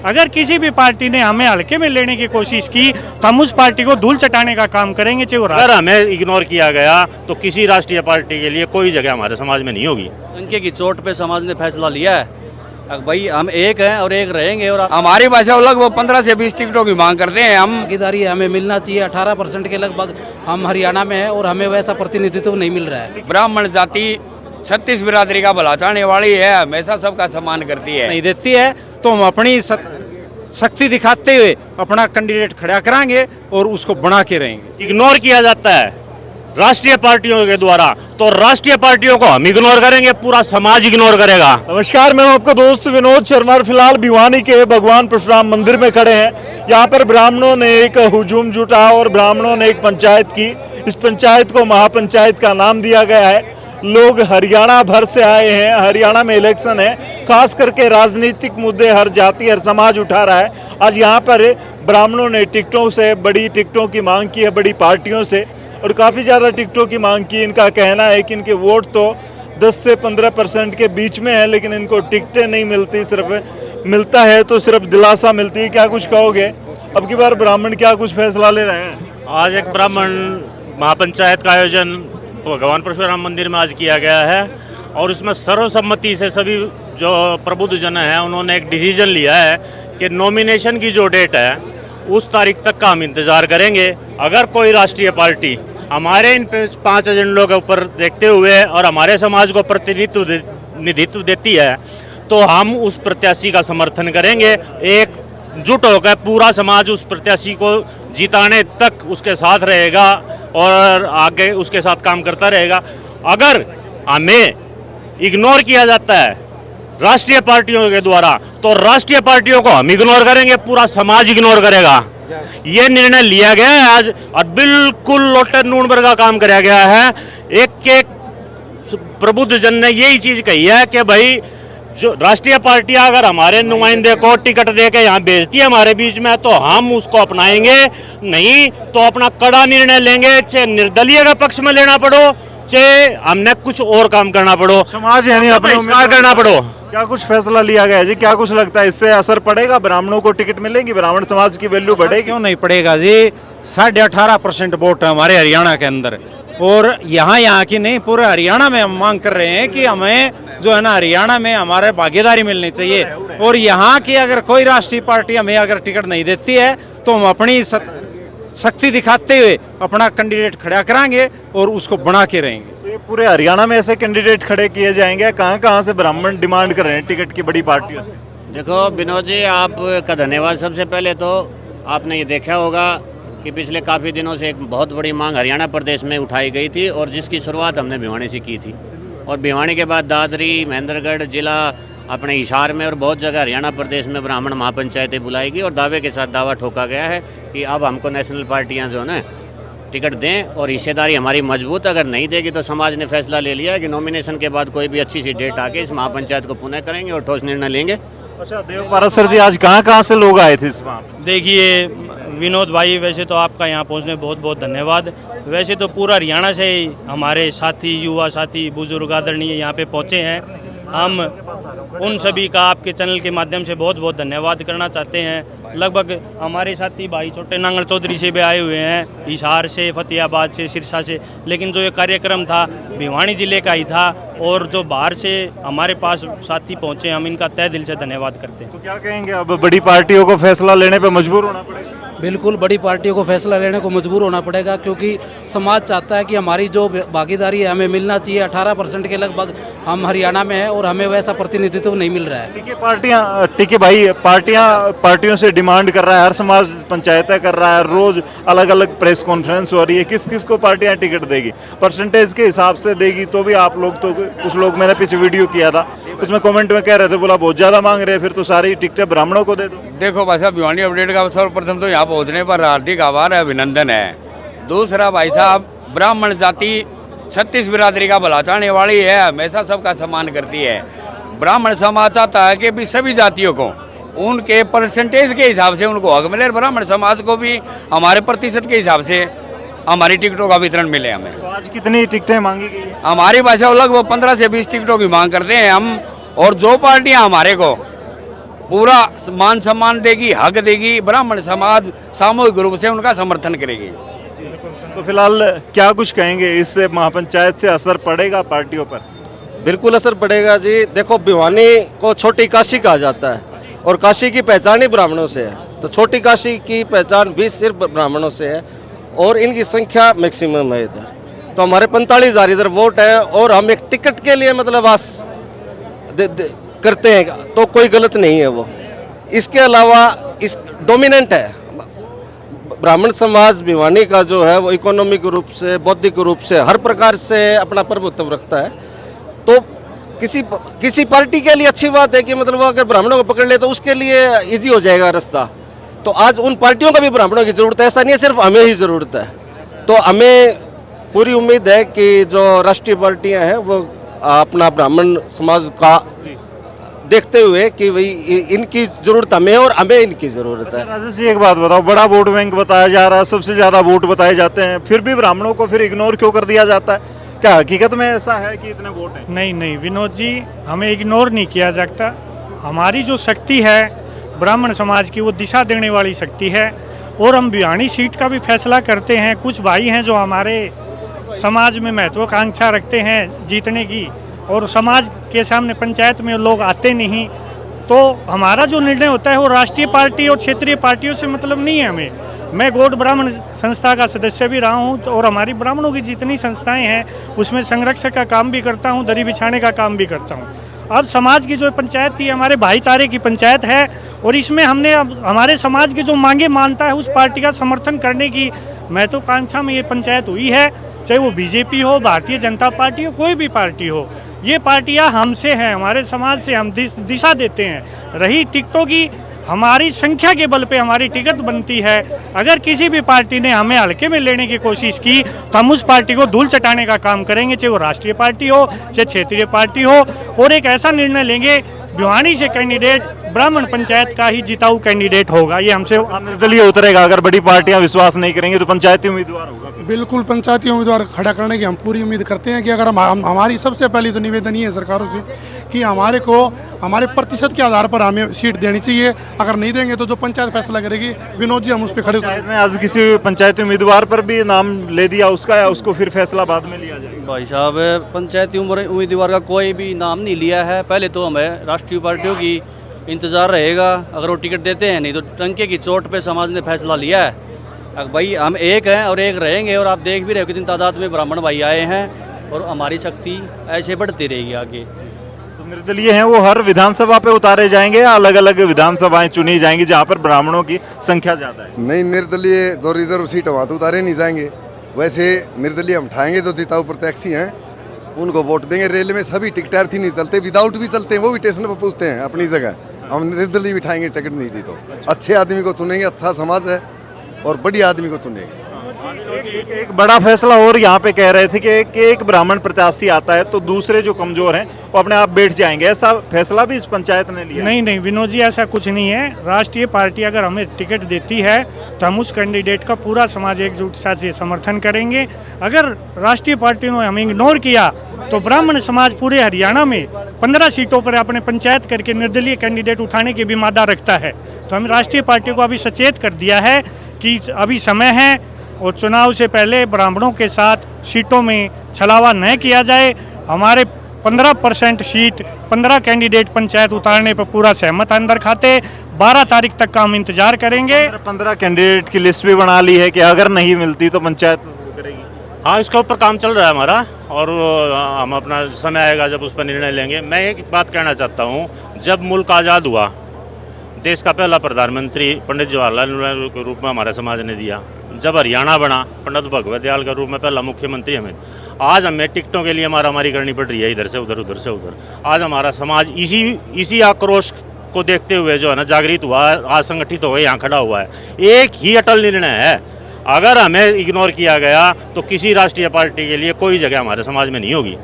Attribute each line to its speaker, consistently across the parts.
Speaker 1: अगर किसी भी पार्टी ने हमें हल्के में लेने की कोशिश की तो हम उस पार्टी को धूल चटाने का काम करेंगे, चाहे वो
Speaker 2: अगर हमें इग्नोर किया गया तो किसी राष्ट्रीय पार्टी के लिए कोई जगह हमारे समाज में नहीं होगी।
Speaker 3: अंके की चोट पे समाज ने फैसला लिया है, भाई हम एक हैं और एक रहेंगे। और
Speaker 4: हमारी भाषा लगभग वो 15 से 20 टिकटों की मांग करते हैं। हम
Speaker 5: भागीदारी हमें मिलना चाहिए, 18% के लगभग हम हरियाणा में हैं और हमें वैसा प्रतिनिधित्व नहीं मिल रहा है।
Speaker 4: ब्राह्मण जाति 36 बिरादरी का भला चाहने वाली है, हमेशा सबका सम्मान करती है।
Speaker 6: नहीं देती है तो हम अपनी शक्ति दिखाते हुए अपना कैंडिडेट खड़ा कराएंगे और उसको बना के रहेंगे।
Speaker 2: इग्नोर किया जाता है राष्ट्रीय पार्टियों के द्वारा, तो राष्ट्रीय पार्टियों को हम इग्नोर करेंगे, पूरा समाज इग्नोर करेगा।
Speaker 7: नमस्कार, मैं हूं आपका दोस्त विनोद शर्मा। फिलहाल भिवानी के भगवान परशुराम मंदिर में खड़े हैं। यहाँ पर ब्राह्मणों ने एक हुजूम जुटा और ब्राह्मणों ने एक पंचायत की। इस पंचायत को महापंचायत का नाम दिया गया है। लोग हरियाणा भर से आए हैं। हरियाणा में इलेक्शन है, खास करके राजनीतिक मुद्दे हर जाति हर समाज उठा रहा है। आज यहाँ पर ब्राह्मणों ने टिकटों से, बड़ी टिकटों की मांग की है बड़ी पार्टियों से, और काफ़ी ज़्यादा टिकटों की मांग की। इनका कहना है कि इनके वोट तो 10 से 15% के बीच में है, लेकिन इनको टिकटें नहीं मिलती, सिर्फ मिलता है तो सिर्फ दिलासा मिलती है। क्या कुछ कहोगे, अब की बार ब्राह्मण क्या कुछ फैसला ले रहे हैं?
Speaker 2: आज एक ब्राह्मण महापंचायत का आयोजन भगवान परशुराम मंदिर में आज किया गया है, और इसमें सर्वसम्मति से सभी जो प्रबुद्ध जन हैं उन्होंने एक डिसीजन लिया है कि नॉमिनेशन की जो डेट है उस तारीख तक का हम इंतज़ार करेंगे। अगर कोई राष्ट्रीय पार्टी हमारे इन 5 एजेंडों के ऊपर देखते हुए और हमारे समाज को प्रतिनिधित्व देती है तो हम उस प्रत्याशी का समर्थन करेंगे। एकजुट होकर पूरा समाज उस प्रत्याशी को जिताने तक उसके साथ रहेगा और आगे उसके साथ काम करता रहेगा। अगर हमें इग्नोर किया जाता है राष्ट्रीय पार्टियों के द्वारा तो राष्ट्रीय पार्टियों को हम इग्नोर करेंगे, पूरा समाज इग्नोर करेगा। ये निर्णय लिया गया है आज, और बिल्कुल लोटे नूनबर का काम कराया गया है। एक प्रबुद्ध जन ने यही चीज कही है कि भाई जो राष्ट्रीय पार्टियां अगर हमारे नुमाइंदे को टिकट दे के यहाँ भेजती है हमारे बीच में तो हम उसको अपनाएंगे, नहीं तो अपना कड़ा निर्णय लेंगे, चाहे निर्दलीय के पक्ष में लेना पड़ो, चाहे हमने कुछ और काम करना पड़ो,
Speaker 7: समाज यानी अपने
Speaker 2: करना पड़ो।
Speaker 7: क्या कुछ फैसला लिया गया है जी? क्या कुछ लगता है इससे असर पड़ेगा? ब्राह्मणों को टिकट मिलेगी? ब्राह्मण समाज की वैल्यू बढ़ेगी?
Speaker 6: क्यों नहीं पड़ेगा जी? 18.5% वोट है हमारे हरियाणा के अंदर, और यहाँ की नहीं पूरे हरियाणा में हम मांग कर रहे हैं कि हमें जो है ना हरियाणा में हमारे भागीदारी मिलनी चाहिए। और यहाँ की अगर कोई राष्ट्रीय पार्टी हमें अगर टिकट नहीं देती है तो हम अपनी शक्ति दिखाते हुए अपना कैंडिडेट खड़ा कराएंगे और उसको बना के रहेंगे।
Speaker 7: तो ये पूरे हरियाणा में ऐसे कैंडिडेट खड़े किए जाएंगे? कहाँ से ब्राह्मण डिमांड कर रहे हैं टिकट की बड़ी पार्टियों से?
Speaker 8: देखो विनोद जी, आपका धन्यवाद। सबसे पहले तो आपने ये देखा होगा कि पिछले काफ़ी दिनों से एक बहुत बड़ी मांग हरियाणा प्रदेश में उठाई गई थी और जिसकी शुरुआत हमने भिवानी से की थी, और भिवानी के बाद दादरी, महेंद्रगढ़ जिला, अपने हिसार में और बहुत जगह हरियाणा प्रदेश में ब्राह्मण महापंचायतें बुलाएगी, और दावे के साथ दावा ठोका गया है कि अब हमको नेशनल पार्टियां जो है टिकट दें, और हिस्सेदारी हमारी मजबूत अगर नहीं देगी तो समाज ने फैसला ले लिया है कि नॉमिनेशन के बाद कोई भी अच्छी सी डेट आके इस महापंचायत को पुनः करेंगे और ठोस निर्णय लेंगे।
Speaker 7: अच्छा देवपारस सर जी, आज कहाँ से लोग आए थे इस वहाँ?
Speaker 1: देखिए विनोद भाई, वैसे तो आपका यहाँ पहुँचने बहुत बहुत धन्यवाद। वैसे तो पूरा हरियाणा से हमारे साथी, युवा साथी, बुजुर्ग आदरणीय यहाँ पे पहुँचे हैं। हम उन सभी का आपके चैनल के माध्यम से बहुत बहुत धन्यवाद करना चाहते हैं। लगभग हमारे साथी भाई छोटे नांगल चौधरी से भी आए हुए हैं, हिसार से, फतेहाबाद से, सिरसा से, लेकिन जो ये कार्यक्रम था भिवानी जिले का ही था, और जो बाहर से हमारे पास साथी पहुंचे, हम इनका तहे दिल से धन्यवाद करते हैं।
Speaker 7: तो क्या कहेंगे, अब बड़ी पार्टियों को फैसला लेने पे मजबूर होना पड़ेगा?
Speaker 5: बिल्कुल, बड़ी पार्टियों को फैसला लेने को मजबूर होना पड़ेगा, क्योंकि समाज चाहता है कि हमारी जो भागीदारी है हमें मिलना चाहिए। 18% के लगभग हम हरियाणा में हैं और हमें वैसा प्रतिनिधित्व नहीं मिल रहा है।
Speaker 7: ठीक है भाई, पार्टियों से डिमांड कर रहा है, हर समाज पंचायतें कर रहा है, रोज अलग अलग प्रेस कॉन्फ्रेंस हो रही है। किस किस को पार्टियां टिकट देगी? परसेंटेज के हिसाब से देगी तो भी आप लोग तो, कुछ लोग, मैंने पीछे वीडियो किया था उसमें कमेंट में कह रहे थे, बोला बहुत ज्यादा मांग रहे हैं, फिर तो सारी टिकटें ब्राह्मणों को दे दो।
Speaker 4: देखो भाई साहब, भिवानी अपडेट का सर्वप्रथम तो यहाँ पहुँचने पर हार्दिक आभार है, अभिनंदन है। दूसरा भाई साहब, ब्राह्मण जाति 36 बिरादरी का भला चाहने वाली है, हमेशा सबका सम्मान करती है। ब्राह्मण समाज चाहता है कि भी सभी जातियों को उनके परसेंटेज के हिसाब से उनको हक मिले, ब्राह्मण समाज को भी हमारे प्रतिशत के हिसाब से हमारी टिकटों का वितरण मिले हमें।
Speaker 7: तो आज कितनी टिकटें मांगी गई है?
Speaker 4: हमारी भाषा लगभग 15 से 20 टिकटों की मांग करते हैं हम, और जो पार्टियां हमारे को पूरा मान सम्मान देगी, हक देगी। ब्राह्मण समाज सामूहिक रूप से उनका समर्थन करेगी।
Speaker 7: तो फिलहाल क्या कुछ कहेंगे, इससे महापंचायत से असर पड़ेगा पार्टियों पर?
Speaker 9: बिल्कुल असर पड़ेगा जी। देखो, भिवानी को छोटी काशी कहा जाता है और काशी की पहचान ही ब्राह्मणों से है। तो छोटी काशी की पहचान भी सिर्फ ब्राह्मणों से है और इनकी संख्या मैक्सिमम है इधर। तो हमारे 45,000 इधर वोट है और हम एक टिकट के लिए मतलब आस करते हैं तो कोई गलत नहीं है वो। इसके अलावा इस डोमिनेंट है ब्राह्मण समाज भिवानी का जो है वो इकोनॉमिक रूप से, बौद्धिक रूप से, हर प्रकार से अपना प्रभुत्व रखता है। तो किसी पार्टी के लिए अच्छी बात है कि मतलब वो अगर ब्राह्मणों को पकड़ ले तो उसके लिए इजी हो जाएगा रास्ता। तो आज उन पार्टियों का भी ब्राह्मणों की ज़रूरत है, ऐसा नहीं है सिर्फ हमें ही ज़रूरत है। तो हमें पूरी उम्मीद है कि जो राष्ट्रीय पार्टियां हैं वो अपना ब्राह्मण समाज का देखते हुए कि भाई इनकी ज़रूरत हमें और हमें इनकी ज़रूरत है।
Speaker 7: राजेश जी, एक बात बताओ, बड़ा वोट बैंक बताया जा रहा है, सबसे ज़्यादा वोट बताए जाते हैं, फिर भी ब्राह्मणों को फिर इग्नोर क्यों कर दिया जाता है? क्या हकीकत में ऐसा है कि इतने वोट हैं?
Speaker 10: नहीं नहीं विनोद जी, हमें इग्नोर नहीं किया जाता। हमारी जो शक्ति है ब्राह्मण समाज की, वो दिशा देने वाली शक्ति है और हम भिवानी सीट का भी फैसला करते हैं। कुछ भाई हैं जो हमारे समाज में महत्वाकांक्षा रखते हैं जीतने की और समाज के सामने पंचायत में लोग आते नहीं, तो हमारा जो निर्णय होता है वो राष्ट्रीय पार्टी और क्षेत्रीय पार्टियों से मतलब नहीं है हमें। मैं गौड़ ब्राह्मण संस्था का सदस्य भी रहा हूँ और हमारी ब्राह्मणों की जितनी संस्थाएं हैं उसमें संरक्षक का काम भी करता हूँ, दरी बिछाने का काम भी करता हूँ। अब समाज की जो पंचायत थी हमारे भाईचारे की पंचायत है और इसमें हमने अब हमारे समाज की जो मांगे मानता है उस पार्टी का समर्थन करने की महत्वाकांक्षा में ये पंचायत हुई है। चाहे वो बीजेपी हो, भारतीय जनता पार्टी हो, कोई भी पार्टी हो, ये पार्टियां हमसे हैं, हमारे समाज से हम दिशा देते हैं। रही टिकटों की, हमारी संख्या के बल पे हमारी टिकट बनती है। अगर किसी भी पार्टी ने हमें हल्के में लेने की कोशिश की तो हम उस पार्टी को धूल चटाने का काम करेंगे, चाहे वो राष्ट्रीय पार्टी हो, चाहे क्षेत्रीय पार्टी हो, और एक ऐसा निर्णय लेंगे भिवानी से कैंडिडेट ब्राह्मण पंचायत का ही जिताऊ कैंडिडेट होगा। ये हमसे
Speaker 7: निर्दलीय उतरेगा। अगर बड़ी पार्टियां विश्वास नहीं करेंगी तो पंचायती उम्मीदवार होगा।
Speaker 11: बिल्कुल पंचायती उम्मीदवार खड़ा करने की हम पूरी उम्मीद करते हैं कि अगर हमारी सबसे पहली तो निवेदन ये है सरकारों से कि हमारे प्रतिशत के आधार पर हमें सीट देनी चाहिए। अगर नहीं देंगे तो जो पंचायत फैसला करेगी, विनोद जी हम उस पर खड़े
Speaker 7: उतरेंगे। आज किसी पंचायती उम्मीदवार पर भी नाम ले दिया उसका, या उसको फिर फैसला बाद में लिया जाएगा?
Speaker 3: भाई साहब, पंचायती उम्मीदवार का कोई भी नाम नहीं लिया है। पहले तो हमें राष्ट्रीय पार्टियों की इंतज़ार रहेगा, अगर वो टिकट देते हैं, नहीं तो टंके की चोट पे समाज ने फैसला लिया है। भाई हम एक हैं और एक रहेंगे और आप देख भी रहे हो कितनी तादाद में ब्राह्मण भाई आए हैं और हमारी शक्ति ऐसे बढ़ती रहेगी आगे।
Speaker 7: तो निर्दलीय हैं वो हर विधानसभा पे उतारे जाएंगे या अलग अलग विधानसभाएं चुनी जाएंगी जहाँ पर ब्राह्मणों की संख्या ज़्यादा है?
Speaker 12: नहीं, निर्दलीय जो रिजर्व सीट वहाँ तो उतारे नहीं जाएंगे। वैसे निर्दलीय हम उठाएंगे, जो जिताऊ प्रत्याशी हैं उनको वोट देंगे। रेल में सभी टिकटार्थी नहीं चलते, विदाउट भी चलते हैं, वो भी स्टेशन पर पूछते हैं अपनी जगह। हम निर्दलीय बिठाएंगे, टिकट नहीं दी तो अच्छे आदमी को चुनेंगे, अच्छा समाज है और बड़ी आदमी को चुनेंगे।
Speaker 7: एक बड़ा फैसला और यहाँ पे कह रहे थे कि एक ब्राह्मण प्रत्याशी आता है तो दूसरे जो कमजोर हैं वो अपने आप बैठ जाएंगे, ऐसा फैसला भी इस पंचायत ने लिया?
Speaker 10: नहीं नहीं विनोद जी, ऐसा कुछ नहीं है। राष्ट्रीय पार्टी अगर हमें टिकट देती है तो हम उस कैंडिडेट का पूरा समाज एकजुटता से समर्थन करेंगे। अगर राष्ट्रीय पार्टी ने हमें इग्नोर किया तो ब्राह्मण समाज पूरे हरियाणा में 15 सीटों पर अपने पंचायत करके निर्दलीय कैंडिडेट उठाने की भी मादा रखता है। तो हम राष्ट्रीय पार्टी को अभी सचेत कर दिया है कि अभी समय है और चुनाव से पहले ब्राह्मणों के साथ सीटों में छलावा न किया जाए। हमारे 15% सीट, 15 कैंडिडेट पंचायत उतारने पर पूरा सहमत अंदर खाते। 12 तारीख तक का हम इंतजार करेंगे।
Speaker 7: 15 कैंडिडेट की लिस्ट भी बना ली है कि अगर नहीं मिलती तो पंचायत करेगी।
Speaker 2: हाँ, इसके ऊपर काम चल रहा है हमारा और हम अपना समय आएगा जब उस पर निर्णय लेंगे। मैं एक बात कहना चाहता हूँ, जब मुल्क आज़ाद हुआ, देश का पहला प्रधानमंत्री पंडित जवाहरलाल नेहरू के रूप में हमारे समाज ने दिया। जब हरियाणा बना, पंडित भगवत दयाल के रूप में पहला मुख्यमंत्री हमें। आज हमें टिकटों के लिए मारामारी करनी पड़ रही है, इधर से उधर, उधर से उधर। आज हमारा समाज इसी आक्रोश को देखते हुए जो है ना जागृत हुआ, आज संगठित हो गए, यहाँ खड़ा हुआ है। एक ही अटल निर्णय है, अगर हमें इग्नोर किया गया तो किसी राष्ट्रीय पार्टी के लिए कोई जगह हमारे समाज में नहीं होगी।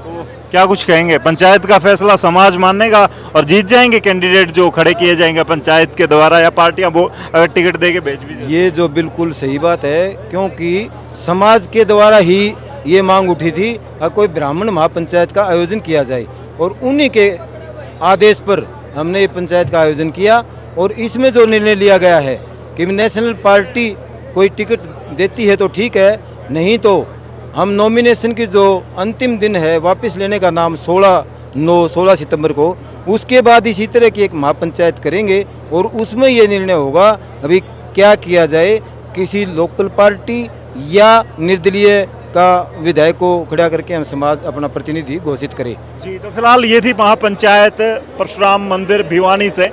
Speaker 7: तो क्या कुछ कहेंगे? पंचायत का फैसला समाज मानेगा और जीत जाएंगे कैंडिडेट जो खड़े किए जाएंगे पंचायत के द्वारा, या पार्टियां वो अगर टिकट दे के भेज भी?
Speaker 6: ये जो बिल्कुल सही बात है, क्योंकि समाज के द्वारा ही ये मांग उठी थी कोई ब्राह्मण महापंचायत का आयोजन किया जाए और उन्हीं के आदेश पर
Speaker 13: हमने ये पंचायत का आयोजन किया और इसमें जो निर्णय लिया गया है कि नेशनल पार्टी कोई टिकट देती है तो ठीक है, नहीं तो हम नॉमिनेशन की जो अंतिम दिन है वापस लेने का नाम 16 सितंबर को, उसके बाद इसी तरह की एक महापंचायत करेंगे और उसमें ये निर्णय होगा अभी क्या किया जाए, किसी लोकल पार्टी या निर्दलीय का विधायक को खड़ा करके हम समाज अपना प्रतिनिधि घोषित करें।
Speaker 7: जी, तो फिलहाल ये थी महापंचायत परशुराम मंदिर भिवानी से।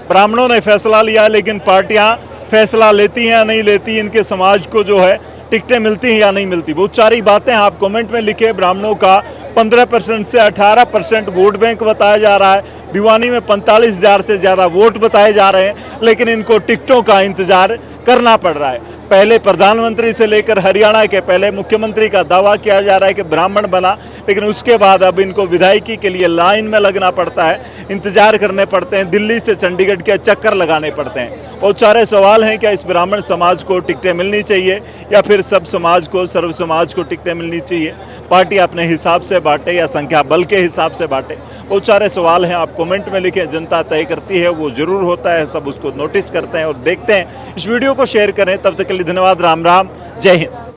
Speaker 7: ब्राह्मणों ने फैसला लिया, लेकिन पार्टियां फैसला लेती हैं या नहीं लेती, इनके समाज को जो है टिकटें मिलती हैं या नहीं मिलती, बहुत सारी बातें आप कमेंट में लिखे। ब्राह्मणों का 15% से 18% वोट बैंक बताया जा रहा है, भिवानी में 45,000 से ज़्यादा वोट बताए जा रहे हैं, लेकिन इनको टिकटों का इंतजार करना पड़ रहा है। पहले प्रधानमंत्री से लेकर हरियाणा के पहले मुख्यमंत्री का दावा किया जा रहा है कि ब्राह्मण बना, लेकिन उसके बाद अब इनको विधायकी के लिए लाइन में लगना पड़ता है, इंतजार करने पड़ते हैं, दिल्ली से चंडीगढ़ के चक्कर लगाने पड़ते हैं। बहुत सारे सवाल हैं, क्या इस ब्राह्मण समाज को टिकटें मिलनी चाहिए या फिर सब समाज को, सर्व समाज को टिकटें मिलनी चाहिए, पार्टी अपने हिसाब से बांटे या संख्या बल के हिसाब से बांटे। बहुत सारे सवाल हैं, आप कमेंट में लिखें, जनता तय करती है, वो जरूर होता है, सब उसको नोटिस करते हैं और देखते हैं। इस वीडियो को शेयर करें, तब तक के लिए धन्यवाद। राम राम, जय हिंद।